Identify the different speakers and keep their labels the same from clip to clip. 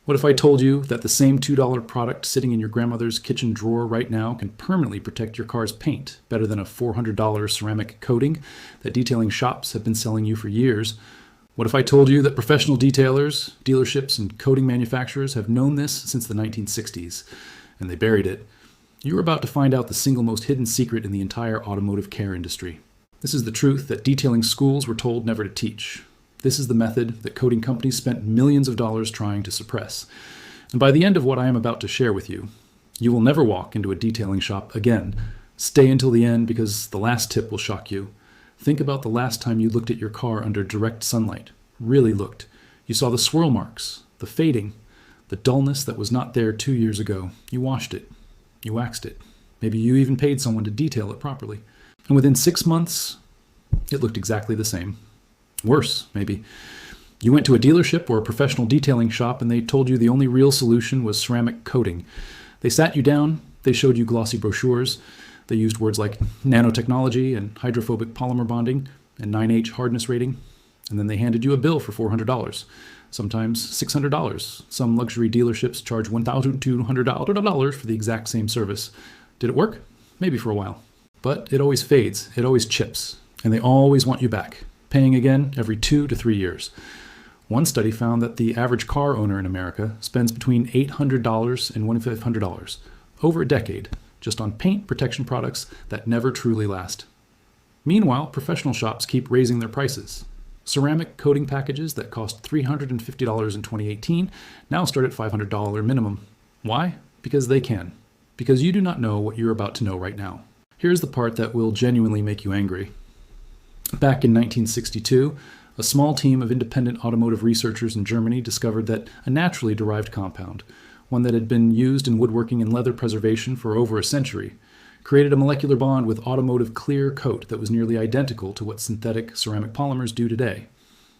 Speaker 1: What if I told you that the same $2 product sitting in your grandmother's kitchen drawer right now can permanently protect your car's paint better than a $400 ceramic coating that detailing shops have been selling you for years? What if I told you that professional detailers, dealerships, and coating manufacturers have known this since the 1960s, and they buried it? You're about to find out the single most hidden secret in the entire automotive care industry. This is the truth that detailing schools were told never to teach. This is the method that coating companies spent millions of dollars trying to suppress. And by the end of what I am about to share with you, you will never walk into a detailing shop again. Stay until the end because the last tip will shock you. Think about the last time you looked at your car under direct sunlight. Really looked. You saw the swirl marks, the fading, the dullness that was not there 2 years ago. You washed it. You waxed it. Maybe you even paid someone to detail it properly. And within 6 months, it looked exactly the same. Worse, maybe. You went to a dealership or a professional detailing shop and they told you the only real solution was ceramic coating. They sat you down, they showed you glossy brochures, they used words like nanotechnology and hydrophobic polymer bonding and 9H hardness rating, and then they handed you a bill for $400, sometimes $600. Some luxury dealerships charge $1,200 for the exact same service. Did it work? Maybe for a while. But it always fades, it always chips, and they always want you back, paying again every 2 to 3 years. One study found that the average car owner in America spends between $800 and $1,500 over a decade just on paint protection products that never truly last. Meanwhile, professional shops keep raising their prices. Ceramic coating packages that cost $350 in 2018 now start at $500 minimum. Why? Because they can. Because you do not know what you're about to know right now. Here's the part that will genuinely make you angry. Back in 1962, a small team of independent automotive researchers in Germany discovered that a naturally derived compound, one that had been used in woodworking and leather preservation for over a century, created a molecular bond with automotive clear coat that was nearly identical to what synthetic ceramic polymers do today.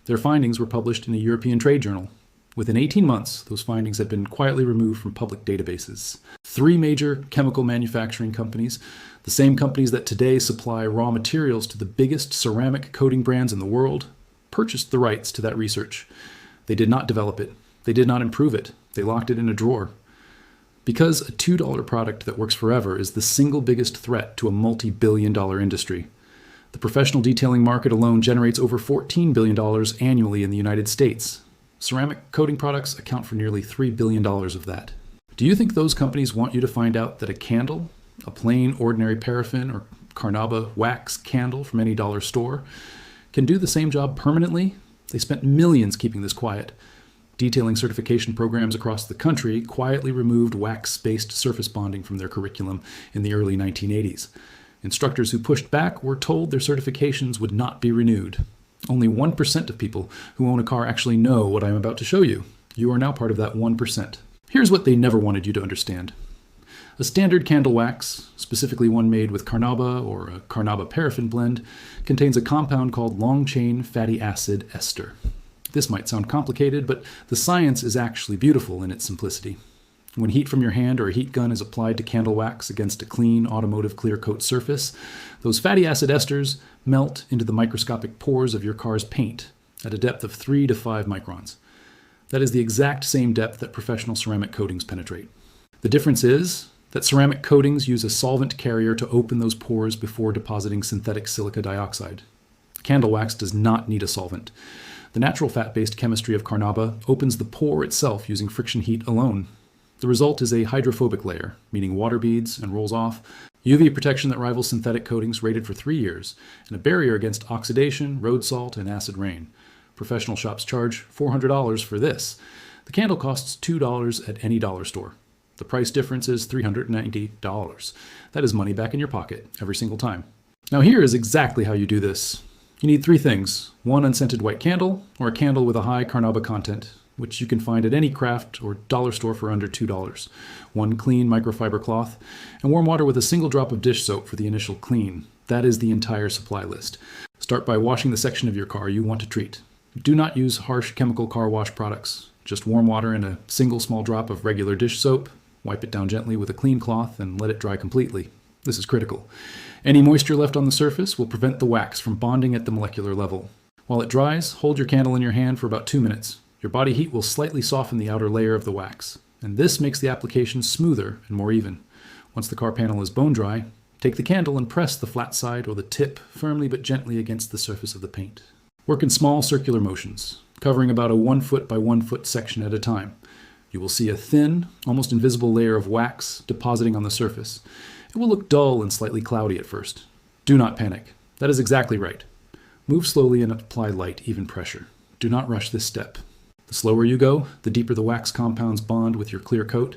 Speaker 1: Their findings were published in a European trade journal. Within 18 months, those findings had been quietly removed from public databases. 3 major chemical manufacturing companies, the same companies that today supply raw materials to the biggest ceramic coating brands in the world, purchased the rights to that research. They did not develop it. They did not improve it. They locked it in a drawer. Because a $2 product that works forever is the single biggest threat to a multi-billion-dollar industry. The professional detailing market alone generates over $14 billion annually in the United States. Ceramic coating products account for nearly $3 billion of that. Do you think those companies want you to find out that a candle, a plain ordinary paraffin or Carnauba wax candle from any dollar store, can do the same job permanently? They spent millions keeping this quiet. Detailing certification programs across the country quietly removed wax-based surface bonding from their curriculum in the early 1980s. Instructors who pushed back were told their certifications would not be renewed. Only 1% of people who own a car actually know what I am about to show you. You are now part of that 1%. Here's what they never wanted you to understand. A standard candle wax, specifically one made with Carnauba or a Carnauba paraffin blend, contains a compound called long-chain fatty acid ester. This might sound complicated, but the science is actually beautiful in its simplicity. When heat from your hand or a heat gun is applied to candle wax against a clean automotive clear coat surface, those fatty acid esters melt into the microscopic pores of your car's paint at a depth of 3 to 5 microns. That is the exact same depth that professional ceramic coatings penetrate. The difference is that ceramic coatings use a solvent carrier to open those pores before depositing synthetic silica dioxide. Candle wax does not need a solvent. The natural fat-based chemistry of Carnauba opens the pore itself using friction heat alone. The result is a hydrophobic layer, meaning water beads and rolls off, UV protection that rivals synthetic coatings rated for 3 years, and a barrier against oxidation, road salt, and acid rain. Professional shops charge $400 for this. The candle costs $2 at any dollar store. The price difference is $390. That is money back in your pocket every single time. Now here is exactly how you do this. You need 3 things: 1 unscented white candle, or a candle with a high Carnauba content, which you can find at any craft or dollar store for under $2, 1 clean microfiber cloth, and warm water with a single drop of dish soap for the initial clean. That is the entire supply list. Start by washing the section of your car you want to treat. Do not use harsh chemical car wash products. Just warm water and a single small drop of regular dish soap. Wipe it down gently with a clean cloth and let it dry completely. This is critical. Any moisture left on the surface will prevent the wax from bonding at the molecular level. While it dries, hold your candle in your hand for about 2 minutes. Your body heat will slightly soften the outer layer of the wax, and this makes the application smoother and more even. Once the car panel is bone dry, take the candle and press the flat side or the tip firmly but gently against the surface of the paint. Work in small circular motions, covering about a 1 foot by 1 foot section at a time. You will see a thin, almost invisible layer of wax depositing on the surface. It will look dull and slightly cloudy at first. Do not panic. That is exactly right. Move slowly and apply light, even pressure. Do not rush this step. The slower you go, the deeper the wax compounds bond with your clear coat.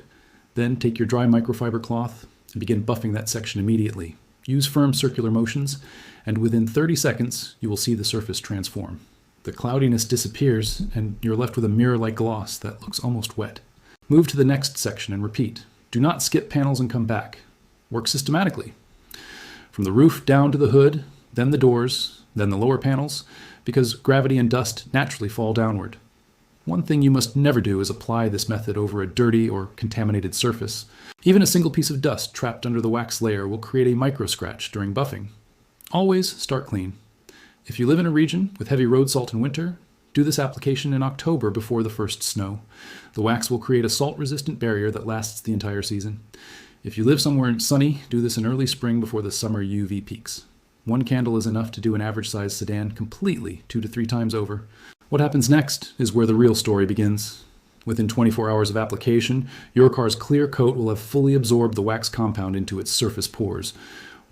Speaker 1: Then take your dry microfiber cloth and begin buffing that section immediately. Use firm circular motions, and within 30 seconds, you will see the surface transform. The cloudiness disappears, and you're left with a mirror-like gloss that looks almost wet. Move to the next section and repeat. Do not skip panels and come back. Work systematically. From the roof down to the hood, then the doors, then the lower panels, because gravity and dust naturally fall downward. One thing you must never do is apply this method over a dirty or contaminated surface. Even a single piece of dust trapped under the wax layer will create a micro scratch during buffing. Always start clean. If you live in a region with heavy road salt in winter, do this application in October before the first snow. The wax will create a salt-resistant barrier that lasts the entire season. If you live somewhere sunny, do this in early spring before the summer UV peaks. One candle is enough to do an average-sized sedan completely 2 to 3 times over. What happens next is where the real story begins. Within 24 hours of application, your car's clear coat will have fully absorbed the wax compound into its surface pores.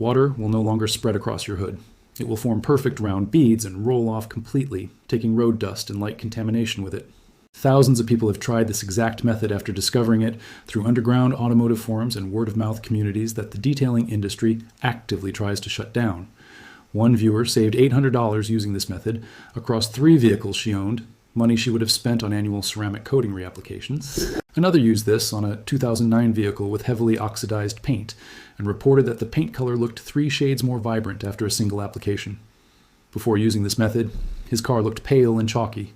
Speaker 1: Water will no longer spread across your hood. It will form perfect round beads and roll off completely, taking road dust and light contamination with it. Thousands of people have tried this exact method after discovering it through underground automotive forums and word-of-mouth communities that the detailing industry actively tries to shut down. One viewer saved $800 using this method across 3 vehicles she owned, money she would have spent on annual ceramic coating reapplications. Another used this on a 2009 vehicle with heavily oxidized paint and reported that the paint color looked 3 shades more vibrant after a single application. Before using this method, his car looked pale and chalky.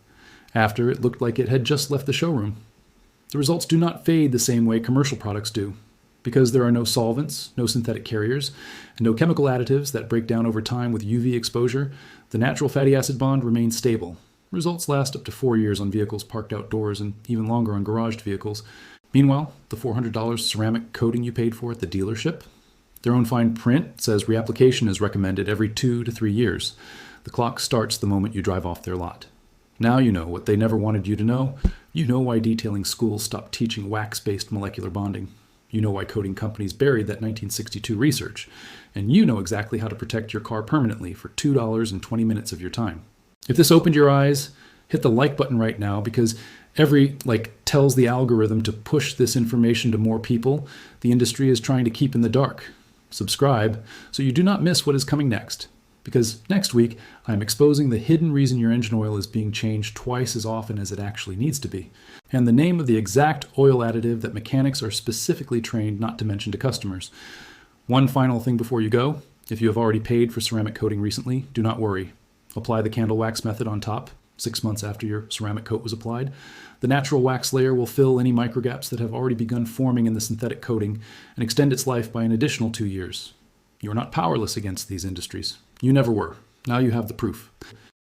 Speaker 1: After, it looked like it had just left the showroom. The results do not fade the same way commercial products do. Because there are no solvents, no synthetic carriers, and no chemical additives that break down over time with UV exposure, the natural fatty acid bond remains stable. Results last up to 4 years on vehicles parked outdoors and even longer on garaged vehicles. Meanwhile, the $400 ceramic coating you paid for at the dealership? Their own fine print says reapplication is recommended every 2 to 3 years. The clock starts the moment you drive off their lot. Now you know what they never wanted you to know. You know why detailing schools stopped teaching wax-based molecular bonding. You know why coating companies buried that 1962 research. And you know exactly how to protect your car permanently for $2 and 20 minutes of your time. If this opened your eyes, hit the like button right now, because every tells the algorithm to push this information to more people the industry is trying to keep in the dark. Subscribe so you do not miss what is coming next. Because next week, I am exposing the hidden reason your engine oil is being changed twice as often as it actually needs to be, and the name of the exact oil additive that mechanics are specifically trained not to mention to customers. One final thing before you go: if you have already paid for ceramic coating recently, do not worry. Apply the candle wax method on top, 6 months after your ceramic coat was applied. The natural wax layer will fill any microgaps that have already begun forming in the synthetic coating and extend its life by an additional 2 years. You are not powerless against these industries. You never were. Now you have the proof.